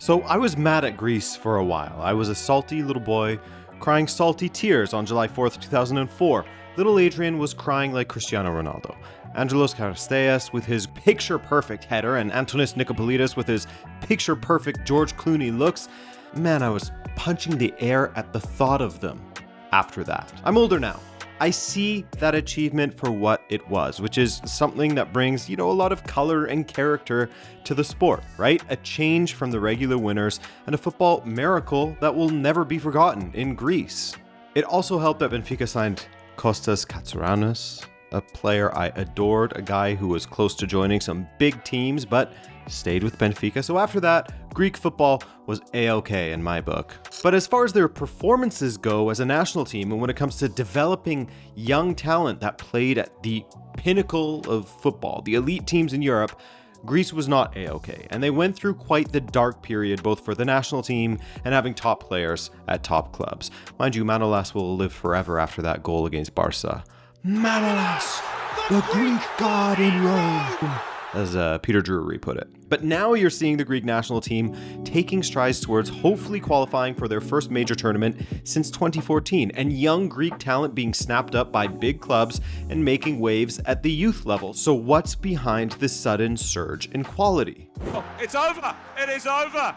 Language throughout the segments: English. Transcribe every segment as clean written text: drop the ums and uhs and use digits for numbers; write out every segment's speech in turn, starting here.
So I was mad at Greece for a while. I was a salty little boy crying salty tears on July 4th, 2004. Little Adrian was crying like Cristiano Ronaldo. Angelos Charisteas with his picture-perfect header and Antonis Nicopolidis with his picture-perfect George Clooney looks. Man, I was punching the air at the thought of them after that. I'm older now. I see that achievement for what it was, which is something that brings, a lot of color and character to the sport, right? A change from the regular winners and a football miracle that will never be forgotten in Greece. It also helped that Benfica signed Kostas Katsouranos, a player I adored, a guy who was close to joining some big teams, but stayed with Benfica. So after that, Greek football was A-okay in my book. But as far as their performances go as a national team, and when it comes to developing young talent that played at the pinnacle of football, the elite teams in Europe, Greece was not A-okay. And they went through quite the dark period, both for the national team and having top players at top clubs. Mind you, Manolas will live forever after that goal against Barca. Manolas, the Greek god in Rome, as Peter Drury put it. But now you're seeing the Greek national team taking strides towards hopefully qualifying for their first major tournament since 2014, and young Greek talent being snapped up by big clubs and making waves at the youth level. So what's behind this sudden surge in quality? Oh, it's over! It is over!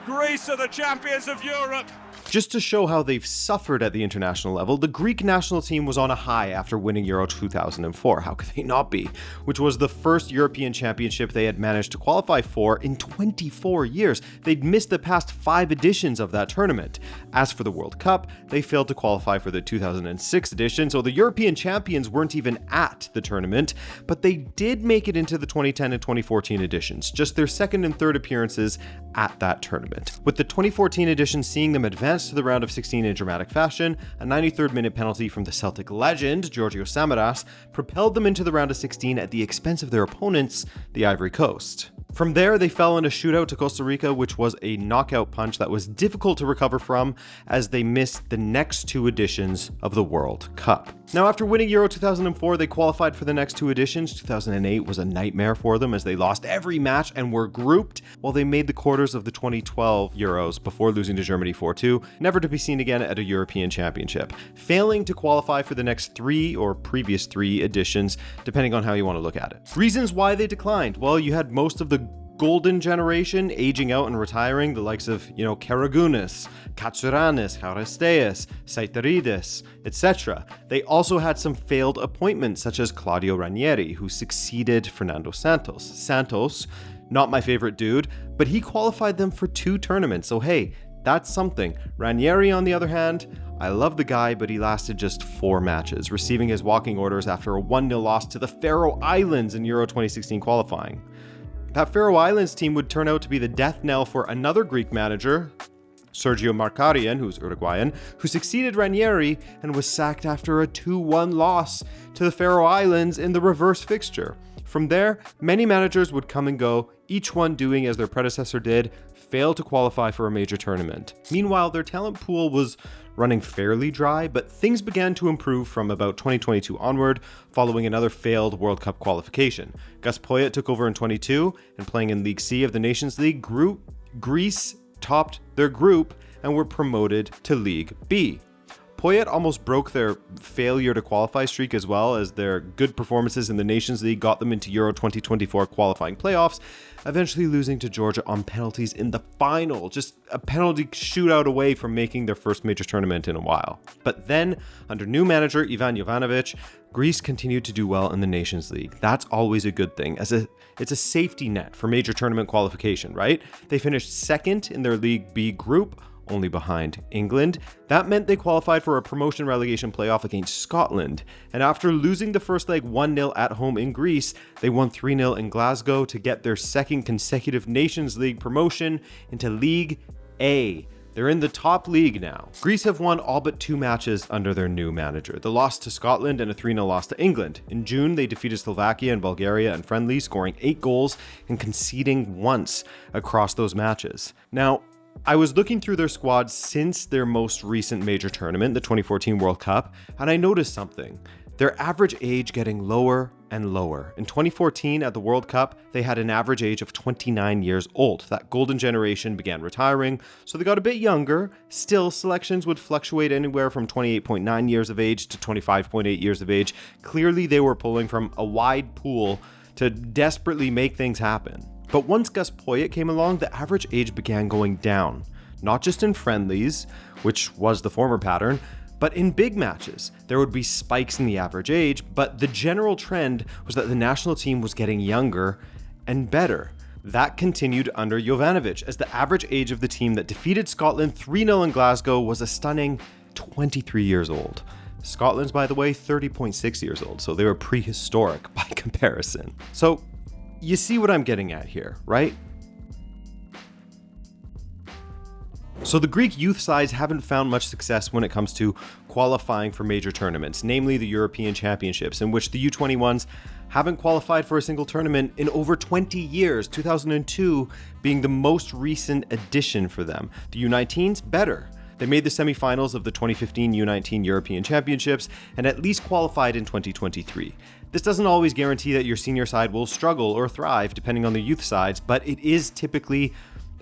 Greece are the champions of Europe! Just to show how they've suffered at the international level, the Greek national team was on a high after winning Euro 2004. How could they not be? Which was the first European championship they had managed to qualify for in 24 years. They'd missed the past 5 editions of that tournament. As for the World Cup, they failed to qualify for the 2006 edition, so the European champions weren't even at the tournament, but they did make it into the 2010 and 2014 editions, just their second and third appearances at that tournament. With the 2014 edition seeing them advance to the round of 16 in dramatic fashion, a 93rd minute penalty from the Celtic legend, Georgios Samaras, propelled them into the round of 16 at the expense of their opponents, the Ivory Coast. From there, they fell in a shootout to Costa Rica, which was a knockout punch that was difficult to recover from as they missed the next 2 editions of the World Cup. Now, after winning Euro 2004, they qualified for the next 2 editions. 2008 was a nightmare for them as they lost every match and were grouped, while they made the quarters of the 2012 Euros before losing to Germany 4-2, never to be seen again at a European Championship, failing to qualify for the next 3 or previous 3 editions, depending on how you want to look at it. Reasons why they declined: well, you had most of the golden generation aging out and retiring, the likes of, Karagounis, Katsouranis, Charisteas, Saiteridis, etc. They also had some failed appointments, such as Claudio Ranieri, who succeeded Fernando Santos. Santos, not my favorite dude, but he qualified them for 2 tournaments, so hey, that's something. Ranieri, on the other hand, I love the guy, but he lasted just 4 matches, receiving his walking orders after a 1-0 loss to the Faroe Islands in Euro 2016 qualifying. That Faroe Islands team would turn out to be the death knell for another Greek manager, Sergio Markarian, who's Uruguayan, who succeeded Ranieri and was sacked after a 2-1 loss to the Faroe Islands in the reverse fixture. From there, many managers would come and go, each one doing as their predecessor did, fail to qualify for a major tournament. Meanwhile, their talent pool was running fairly dry, but things began to improve from about 2022 onward, following another failed World Cup qualification. Gus Poyet took over in 22, and playing in League C of the Nations League, Greece topped their group and were promoted to League B. Poyet almost broke their failure to qualify streak, as well as their good performances in the Nations League got them into Euro 2024 qualifying playoffs, eventually losing to Georgia on penalties in the final, just a penalty shootout away from making their first major tournament in a while. But then, under new manager Ivan Jovanovic, Greece continued to do well in the Nations League. That's always a good thing, as it's a safety net for major tournament qualification, right? They finished second in their League B group, only behind England. That meant they qualified for a promotion relegation playoff against Scotland. And after losing the first leg 1-0 at home in Greece, they won 3-0 in Glasgow to get their second consecutive Nations League promotion into League A. They're in the top league now. Greece have won all but 2 matches under their new manager, the loss to Scotland and a 3-0 loss to England. In June, they defeated Slovakia and Bulgaria in friendly, scoring 8 goals and conceding once across those matches. Now, I was looking through their squad since their most recent major tournament, the 2014 World Cup, and I noticed something. Their average age getting lower and lower. In 2014 at the World Cup, they had an average age of 29 years old. That golden generation began retiring, so they got a bit younger. Still, selections would fluctuate anywhere from 28.9 years of age to 25.8 years of age. Clearly, they were pulling from a wide pool to desperately make things happen. But once Gus Poyet came along, the average age began going down. Not just in friendlies, which was the former pattern, but in big matches. There would be spikes in the average age, but the general trend was that the national team was getting younger and better. That continued under Jovanovic, as the average age of the team that defeated Scotland 3-0 in Glasgow was a stunning 23 years old. Scotland's, by the way, 30.6 years old, so they were prehistoric by comparison. So, you see what I'm getting at here, right? So the Greek youth sides haven't found much success when it comes to qualifying for major tournaments, namely the European Championships, in which the U21s haven't qualified for a single tournament in over 20 years, 2002 being the most recent addition for them. The U19s, better. They made the semifinals of the 2015 U19 European Championships and at least qualified in 2023. This doesn't always guarantee that your senior side will struggle or thrive depending on the youth sides, but it is typically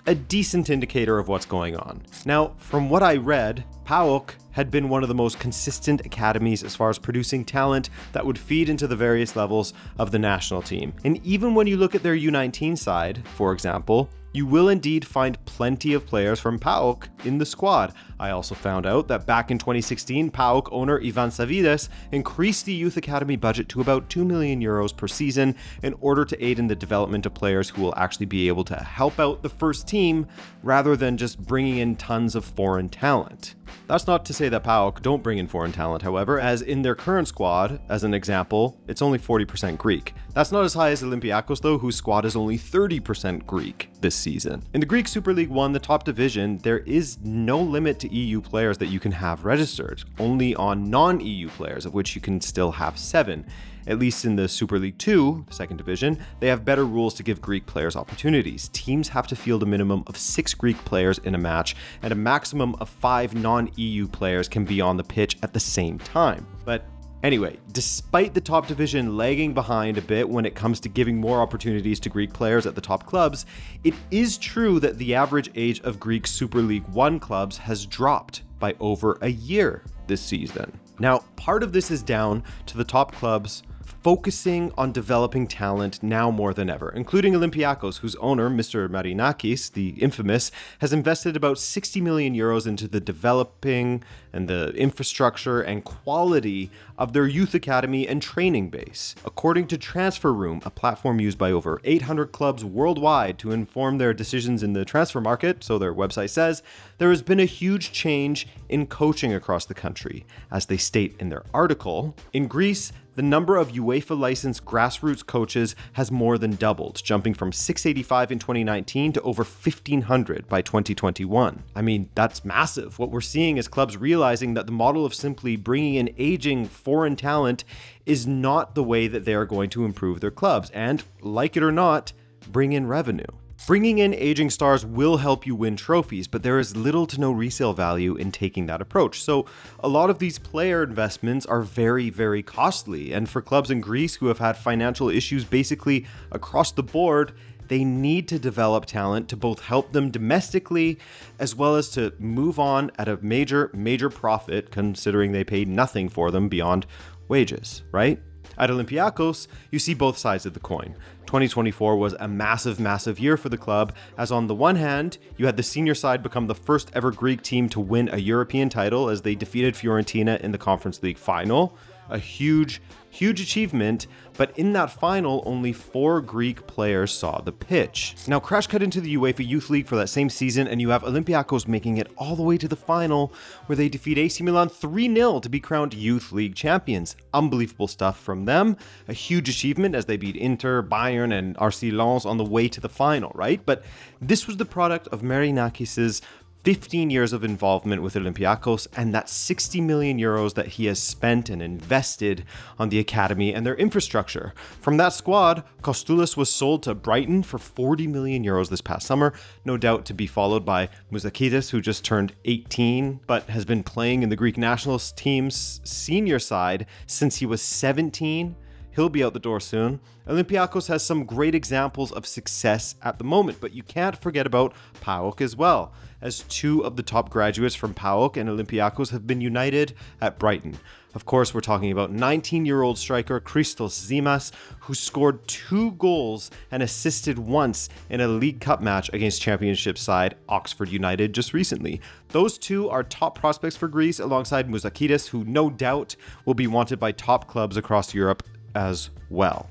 a decent indicator of what's going on. Now, from what I read, PAOK had been one of the most consistent academies as far as producing talent that would feed into the various levels of the national team. And even when you look at their U19 side, for example, you will indeed find plenty of players from PAOK in the squad. I also found out that back in 2016, PAOK owner Ivan Savides increased the youth academy budget to about 2 million euros per season in order to aid in the development of players who will actually be able to help out the first team rather than just bringing in tons of foreign talent. That's not to say that PAOK don't bring in foreign talent, however, as in their current squad, as an example, it's only 40% Greek. That's not as high as Olympiacos though, whose squad is only 30% Greek this season. In the Greek Super League 1, the top division, there is no limit to EU players that you can have registered, only on non-EU players, of which you can still have 7. At least in the Super League 2, the second division, they have better rules to give Greek players opportunities. Teams have to field a minimum of 6 Greek players in a match, and a maximum of 5 non-EU players can be on the pitch at the same time. But anyway, despite the top division lagging behind a bit when it comes to giving more opportunities to Greek players at the top clubs, it is true that the average age of Greek Super League 1 clubs has dropped by over a year this season. Now, part of this is down to the top clubs focusing on developing talent now more than ever, including Olympiacos, whose owner, Mr. Marinakis, the infamous, has invested about 60 million euros into the developing and the infrastructure and quality of their youth academy and training base. According to Transfer Room, a platform used by over 800 clubs worldwide to inform their decisions in the transfer market, so their website says, there has been a huge change in coaching across the country. As they state in their article, in Greece, the number of UEFA licensed grassroots coaches has more than doubled, jumping from 685 in 2019 to over 1,500 by 2021. I mean, that's massive. What we're seeing is clubs realizing that the model of simply bringing in aging foreign talent is not the way that they are going to improve their clubs and, like it or not, bring in revenue. Bringing in aging stars will help you win trophies, but there is little to no resale value in taking that approach. So a lot of these player investments are very, very costly. And for clubs in Greece who have had financial issues basically across the board, they need to develop talent to both help them domestically as well as to move on at a major profit, considering they paid nothing for them beyond wages, right? At Olympiacos, you see both sides of the coin. 2024 was a massive year for the club, as on the one hand, you had the senior side become the first ever Greek team to win a European title as they defeated Fiorentina in the Conference League final. A huge achievement, but in that final, only 4 Greek players saw the pitch. Now, crash cut into the UEFA Youth League for that same season, and you have Olympiacos making it all the way to the final, where they defeat AC Milan 3-0 to be crowned Youth League champions. Unbelievable stuff from them. A huge achievement as they beat Inter, Bayern, and RC Lens on the way to the final, right? But this was the product of Marinakis' 15 years of involvement with Olympiacos and that 60 million euros that he has spent and invested on the academy and their infrastructure. From that squad, Kostoulis was sold to Brighton for 40 million euros this past summer, no doubt to be followed by Mouzakidis, who just turned 18 but has been playing in the Greek national team's senior side since he was 17. He'll be out the door soon. Olympiacos has some great examples of success at the moment, but you can't forget about PAOK as well, as two of the top graduates from PAOK and Olympiacos have been united at Brighton. Of course, we're talking about 19-year-old striker Christos Zimas, who scored 2 goals and assisted once in a League Cup match against Championship side Oxford United just recently. Those two are top prospects for Greece alongside Mouzakidis, who no doubt will be wanted by top clubs across Europe as well.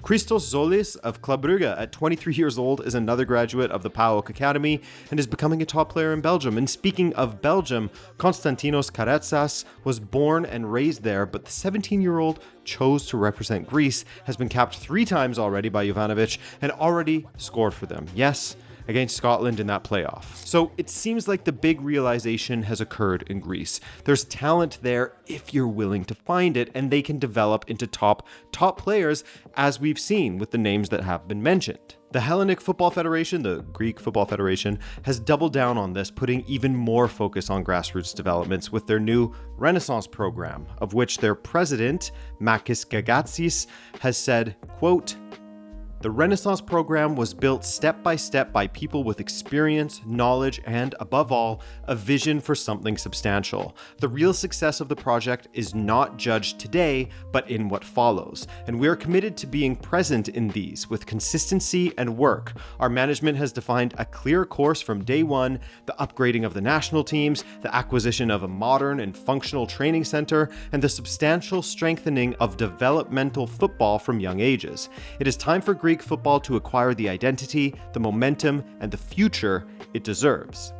Christos Zolis of Club Brugge at 23 years old is another graduate of the PAOK Academy and is becoming a top player in Belgium. And speaking of Belgium, Konstantinos Karetsas was born and raised there, but the 17-year-old chose to represent Greece, has been capped 3 times already by Jovanovic, and already scored for them. Yes, against Scotland in that playoff. So it seems like the big realization has occurred in Greece. There's talent there if you're willing to find it, and they can develop into top players, as we've seen with the names that have been mentioned. The Hellenic Football Federation, the Greek Football Federation, has doubled down on this, putting even more focus on grassroots developments with their new Renaissance program, of which their president, Makis Gagatsis, has said, quote, "The Renaissance program was built step by step by people with experience, knowledge, and, above all, a vision for something substantial. The real success of the project is not judged today, but in what follows. And we are committed to being present in these with consistency and work. Our management has defined a clear course from day one, the upgrading of the national teams, the acquisition of a modern and functional training center, and the substantial strengthening of developmental football from young ages. It is time for Greek football to acquire the identity, the momentum, and the future it deserves."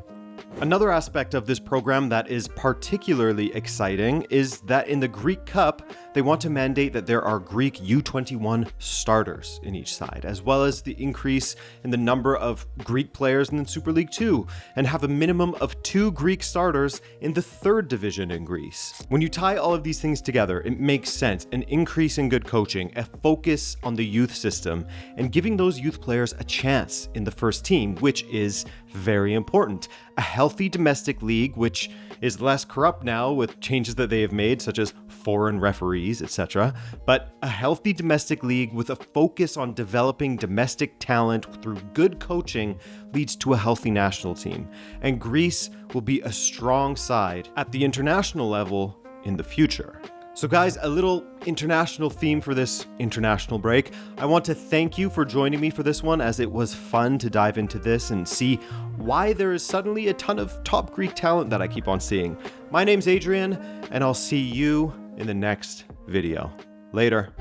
Another aspect of this program that is particularly exciting is that in the Greek Cup, they want to mandate that there are Greek U21 starters in each side, as well as the increase in the number of Greek players in Super League 2, and have a minimum of 2 Greek starters in the 3rd division in Greece. When you tie all of these things together, it makes sense. An increase in good coaching, a focus on the youth system, and giving those youth players a chance in the first team, which is very important. A healthy domestic league, which is less corrupt now with changes that they have made, such as foreign referees, etc. But a healthy domestic league with a focus on developing domestic talent through good coaching leads to a healthy national team. And Greece will be a strong side at the international level in the future. So guys, a little international theme for this international break. I want to thank you for joining me for this one, as it was fun to dive into this and see why there is suddenly a ton of top Greek talent that I keep on seeing. My name's Adrian, and I'll see you in the next video. Later.